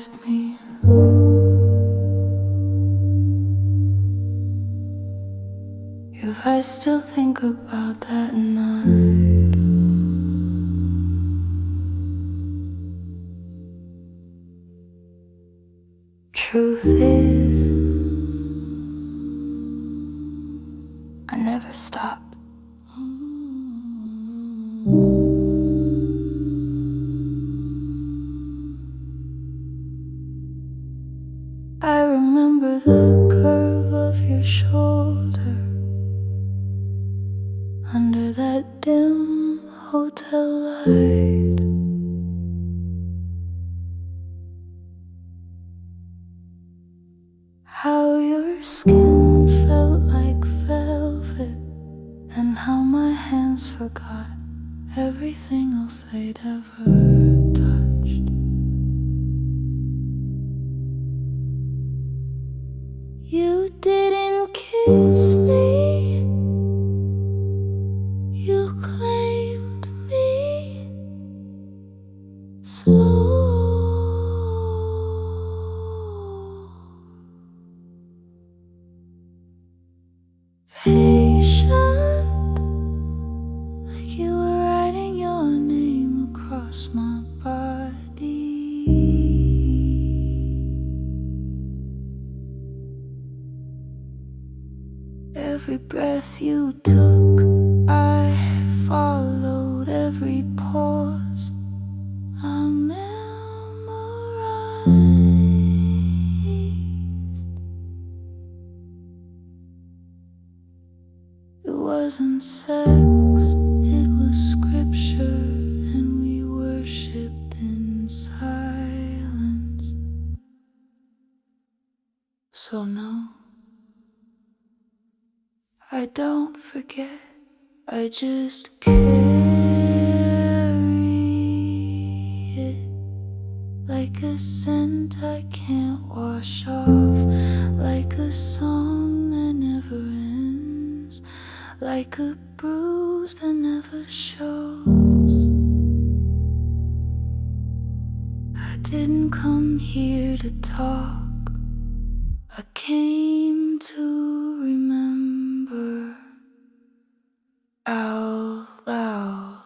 asked me if I still think about that night. Truth is, I never stopped. I remember the curve of your shoulder under that dim hotel light. How your skin felt like velvet, and how my hands forgot everything else they'd ever touched. You didn't kiss me, you claimed me slow. Patient, like you were writing your name across my body. Every breath you took, I followed. Every pause I memorized. It wasn't sex, it was scripture, and we worshipped in silence. So no, I don't forget, I just carry it like a scent I can't wash off, like a song that never ends, like a bruise that never shows. I didn't come here to talk, I came to remember out loud.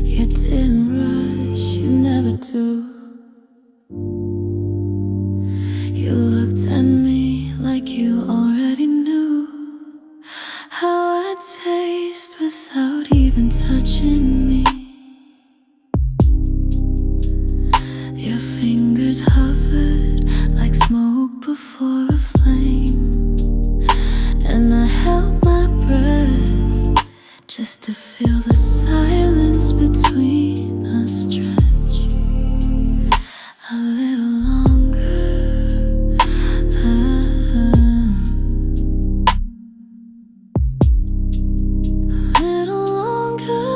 You didn't rush, you never do. You looked at me like you already knew how I taste without even touching me. Your fingers hovered like smoke before a flame, and I held my breath just to feel the silence between us stretch a little longer. A little longer.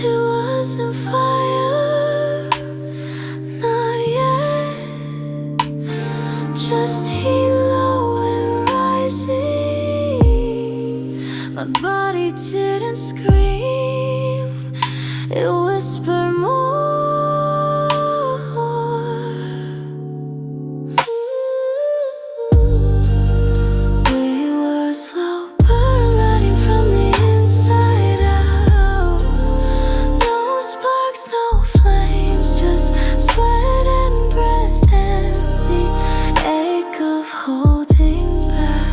It wasn't fire, not yet, just heat low and rising. My body didn't scream, it whispered more. We were a slow burn running from the inside out. No sparks, no flames, just sweat and breath and the ache of holding back.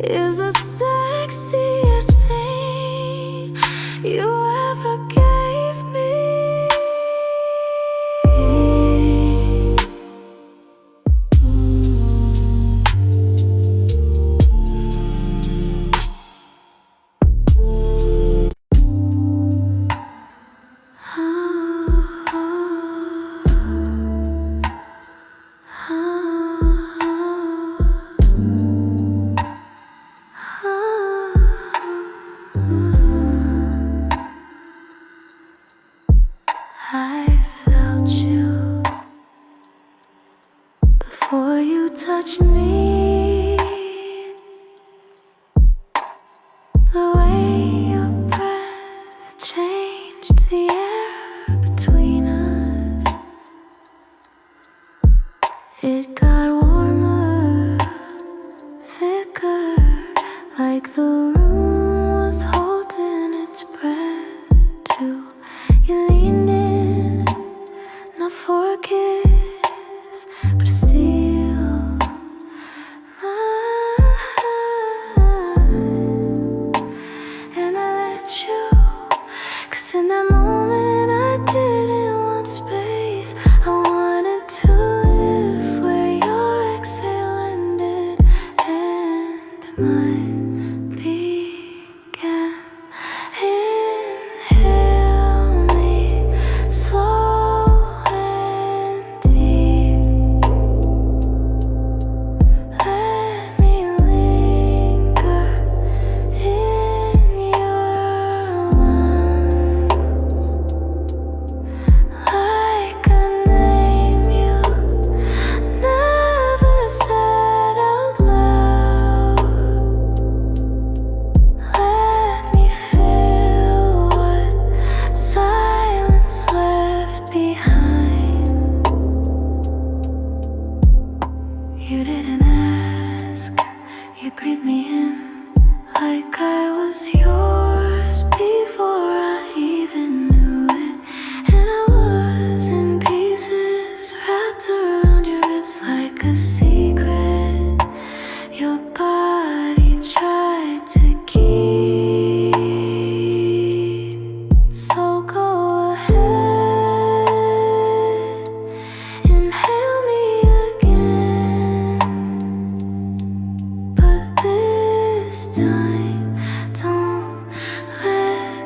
is the sexiest thing you ever gave me. I felt you before you touched me. The way your breath changed the air between us. It got warmer, thicker, like the room was holding its breath too. You leaned in, not for a kiss, but to steal mine. And I let you, 'cause in that moment I didn't want space. I wanted to live where your exhale ended and mine began. Inhale me slow and deep. Let me linger in your lungs, like a name you never said out loud. Let me feel what silence left behind. You didn't ask, you breathed me in like I was yours before I even knew it. And I was in pieces, wrapped around your ribs like a secret your body tried to keep. So go ahead, inhale me again, but this time don't let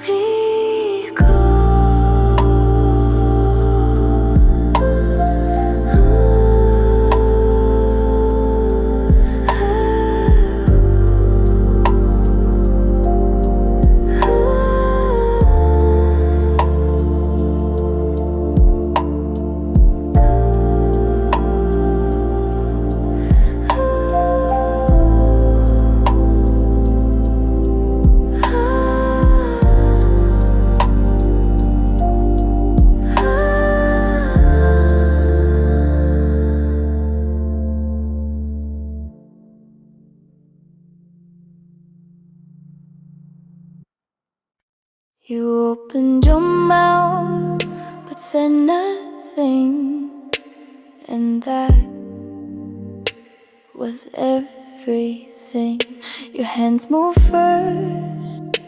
me go. You opened your mouth but said nothing, and that was everything. Your hands moved first,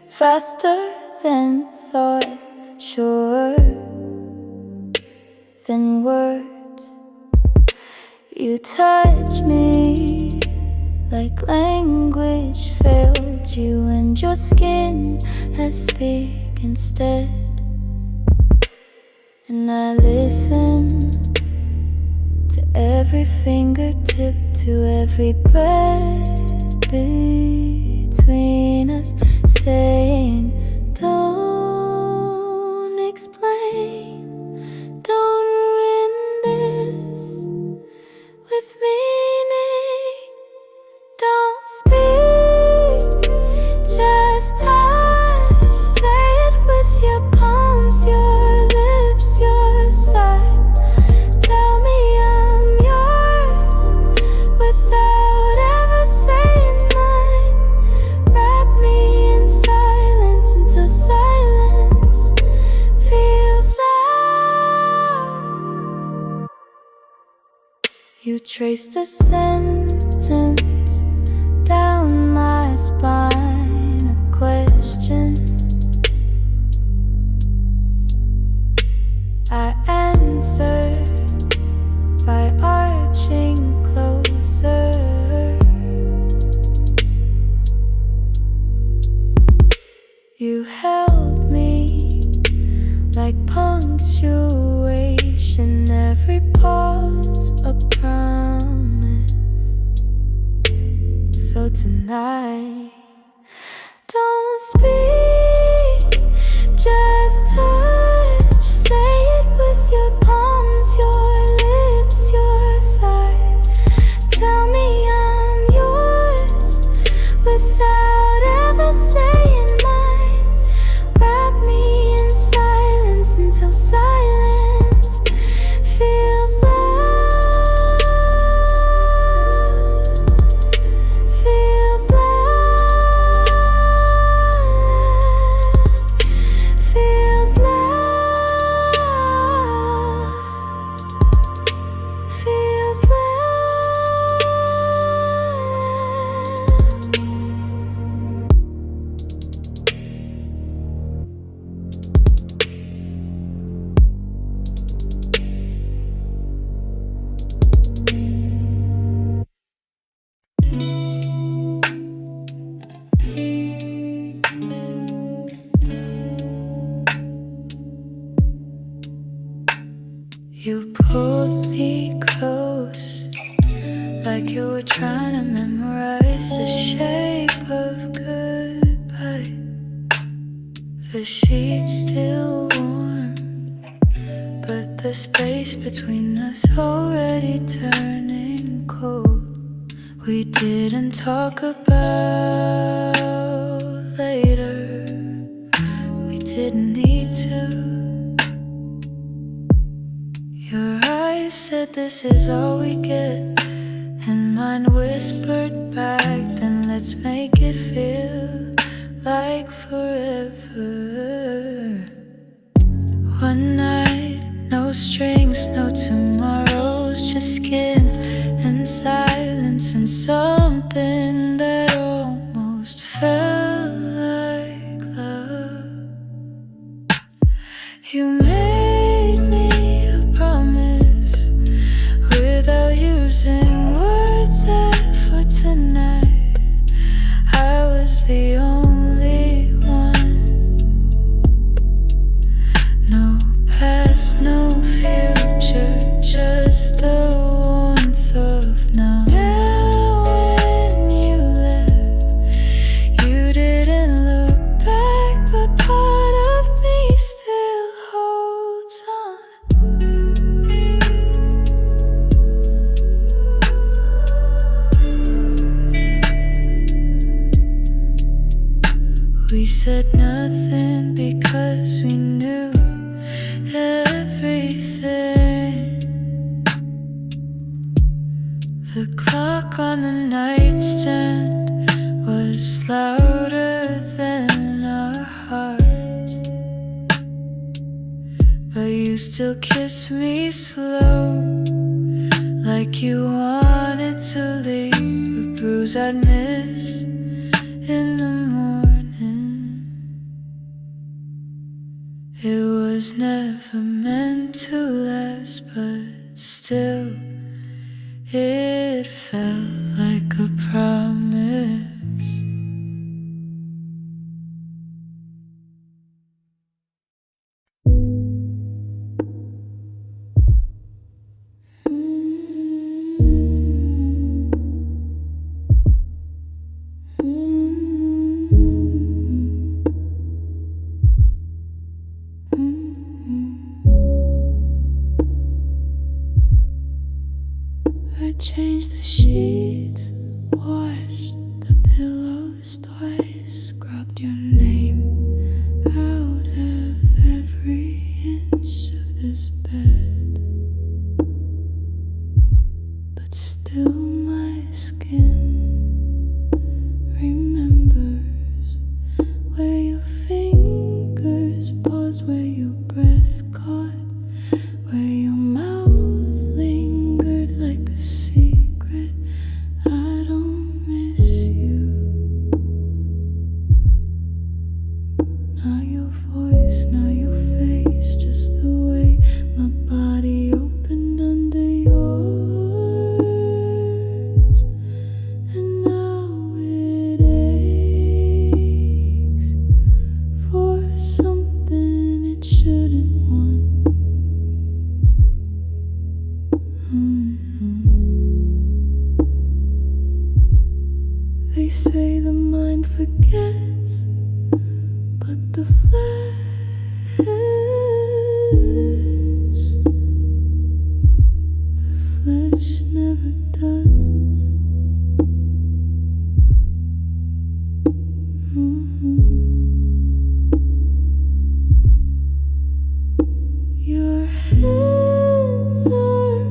faster than thought, surer than words. You touched me like language failed you, and your skin that speak instead. And I listened to every fingertip, to every breath between us, saying, don't explain, don't ruin this with meaning, don't speak, just touch, say it with your palms, your lips, your side. Tell me I'm yours without ever saying mine. Wrap me in silence until silence feels loud. You traced a sentence spine a question. I answer by arching closer. You held me like punctuation, every pause a promise. So tonight, don't speak, just touch. Say it with your palms, your lips, your side. Tell me I'm yours without ever saying mine. Wrap me in silence until silence feels loud. Feels loud. Feels loud. Feels loud. You pulled me close, like you were trying to memorize the shape of goodbye. The sheets still warm, but the space between us already turning cold. We didn't talk about later, we didn't need to. Your eyes said this is all we get, and mine whispered back, then let's make it feel like forever. One night, no strings, no tomorrows, just skin and silence and something that almost felt like love. You made me a promise without using words that for tonight I was the only one. No past, no future, just the warmth of now. Now when you left, you didn't look back, but part of me still holds on. We said nothing because we knew everything. The clock on the nightstand was louder than our hearts, but you still kissed me slow, like you wanted to leave a bruise I'd miss in the morning. It was never meant to last, but still it felt like a promise. I changed the sheets, washed the pillows twice, scrubbed your name out of every inch of this bed, but still my skin remembers where your fingers paused, where your breath caught, where your mouth lingered like a secret. I don't miss you. They say the mind forgets, but the flesh never does. Your hands are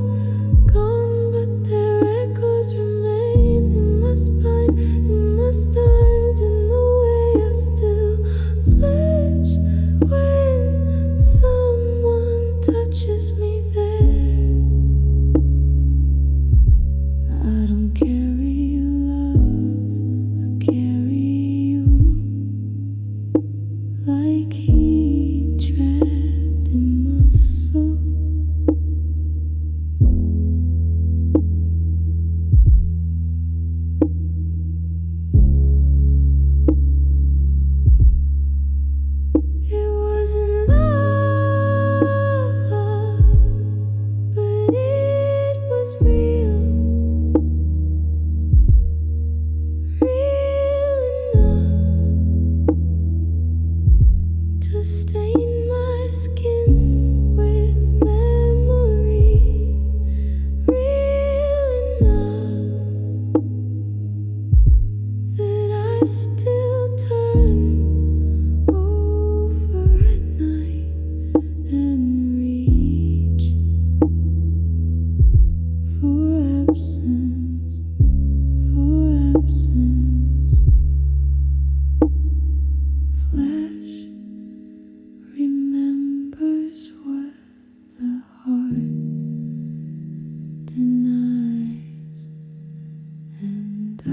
gone, but their echoes remain in my spine, in my stones, in the way I still flash when someone touches me there. I don't carry love, I carry you like heat trapped in my soul. It wasn't love, but it was real, real enough to stain my skin with memory, real enough that I still turn over at night and reach for absence, for absence. Flesh remembers what the heart denies, and I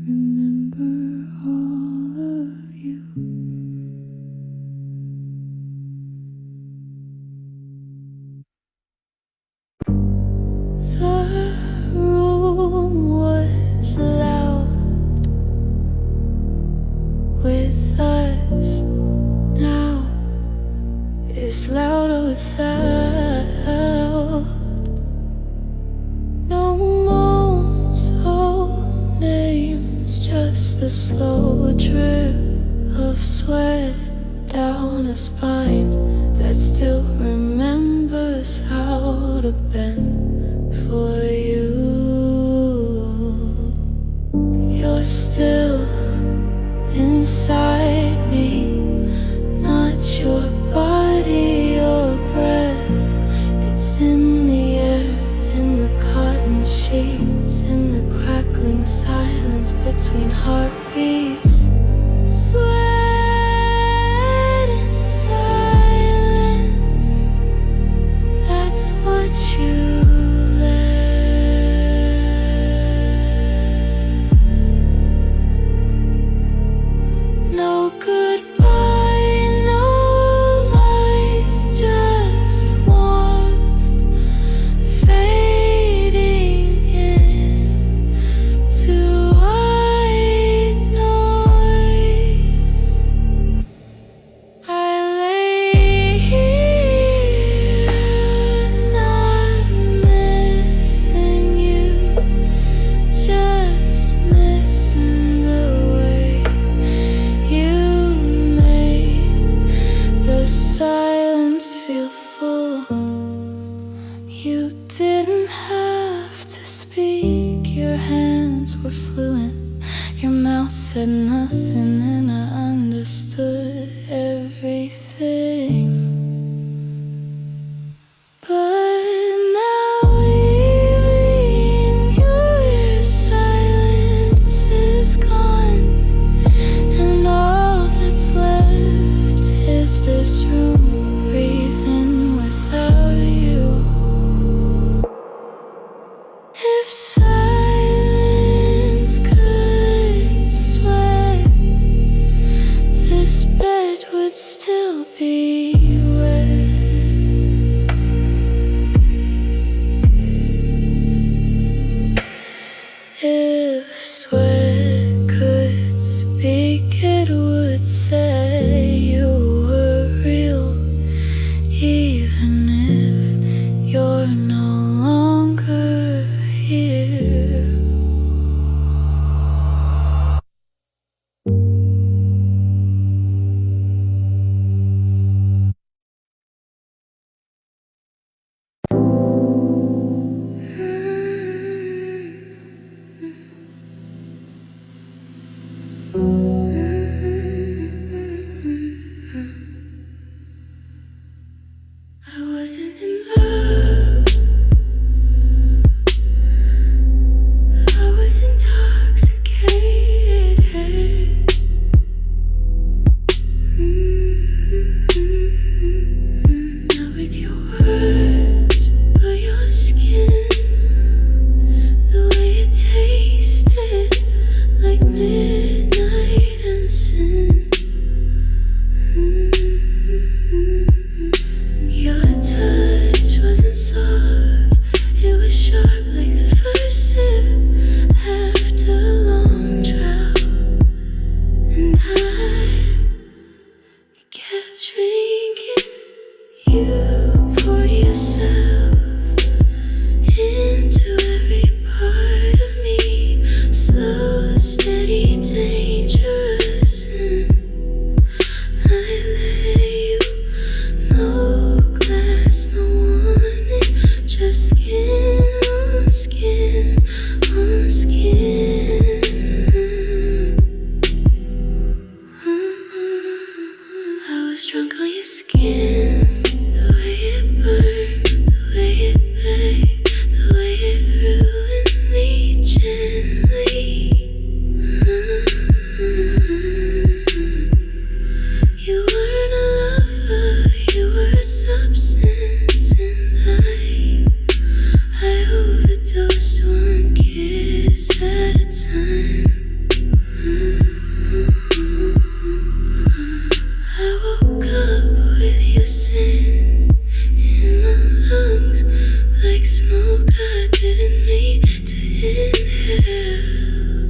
remember all of you. The room was loud with us. Now it's louder without. No moans or names, just the slow drip of sweat down a spine that still remembers how to bend for you. You're still inside me, not your body or breath. It's in the air, in the cotton sheets, in the crackling silence between heartbeats. Sweat and silence, that's what you left. No goodbye, no lies, just warmth fading into white noise. I lay here, not missing you, just missing the way you made the silence feel full. You didn't have to speak, your hands were fluent, your mouth said nothing, and I understood everything. But now even your silence is gone, and all that's left is this room breathing without you. If silence could sweat, wasn't in love, I was intoxicated. Not with your words, but your skin. The way it tasted like midnight and sin. Your touch wasn't soft, it was sharp like the first sip after a long drought. And I kept drinking. You poured yourself into every part of me, slow, steady, dangerous. And I let you, no glass, no warning, just skin on skin on skin. I was drunk on your skin, the way it burned, the way it begged, the way it ruined me gently. You weren't a lover, you were a substance, and I overdosed one kiss at a time. I woke up with your scent in my lungs, like smoke I didn't mean to inhale.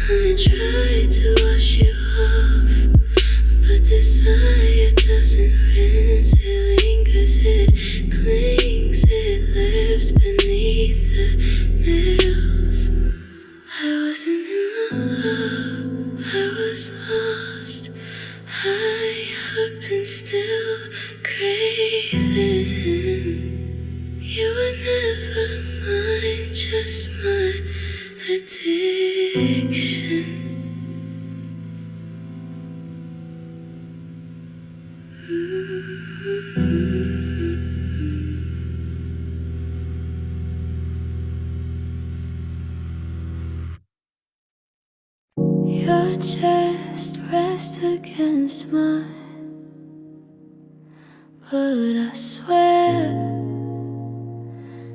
I tried to wash you off, but desire doesn't rinse. It lingers, it clings, it lives beneath the nails. I wasn't in love, I was lost. I hooked and still craving. You were never mine, just my addiction. Your chest rests against mine, but I swear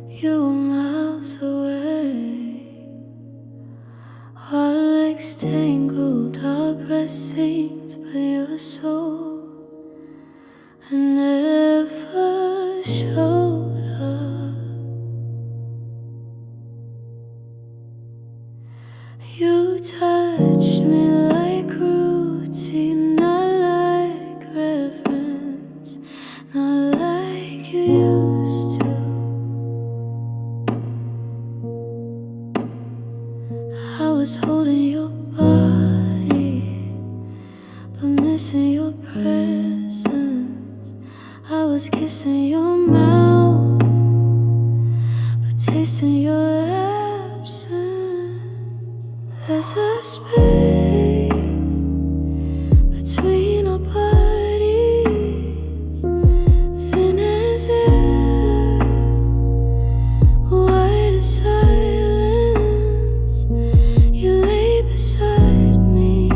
you were miles away. Our legs tangled, our breaths synced, but your soul I never showed up. You touched me like routine, not like reverence, not like you used to. I was holding your body, but missing your presence. I was kissing your mouth, but tasting your absence. There's a space between our bodies, thin as air, white as silence. You lay beside me,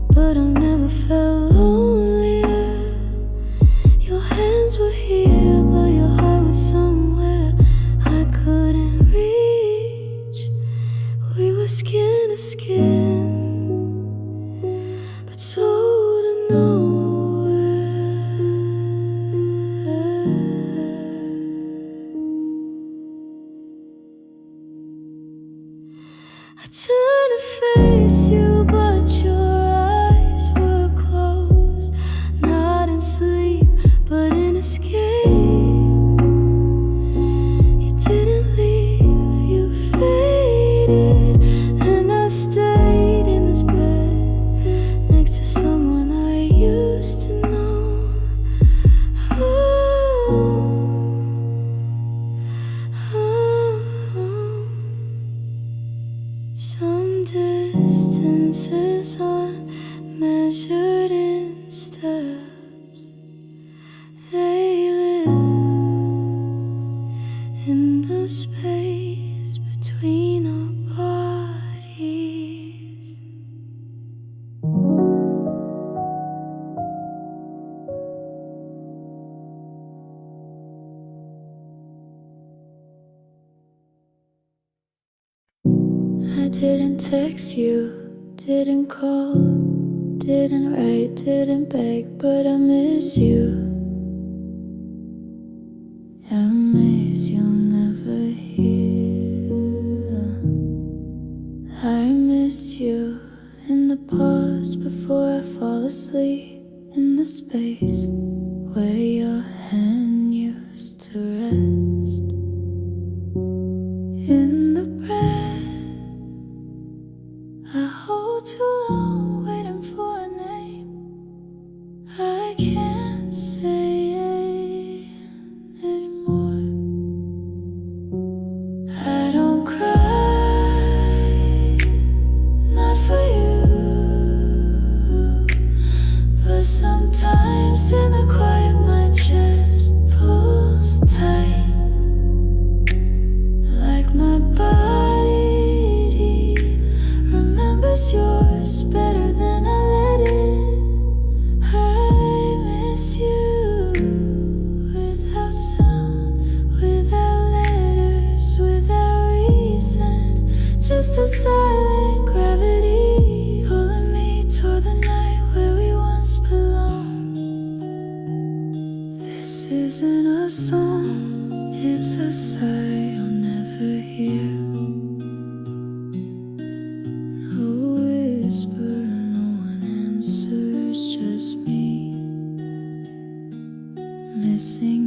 but I've never felt lonelier. Your hands were here, but your heart was somewhere I couldn't reach. We were skin to skin, but so didn't text you, didn't call, didn't write, didn't beg, but I miss you. I miss you'll never hear. I miss you in the pause before I fall asleep, in the space where your hand used to rest, in the breath I hold too long, waiting for a name I can't say anymore. I don't cry, not for you, but sometimes in the quiet my chest pulls tight, like my body remembers yours better than I let it. I miss you without sound, without letters, without reason, just a silent gravity pulling me toward the night where we once belonged. This isn't a song, it's a sigh I'll never hear. A whisper, no one answers, just me, missing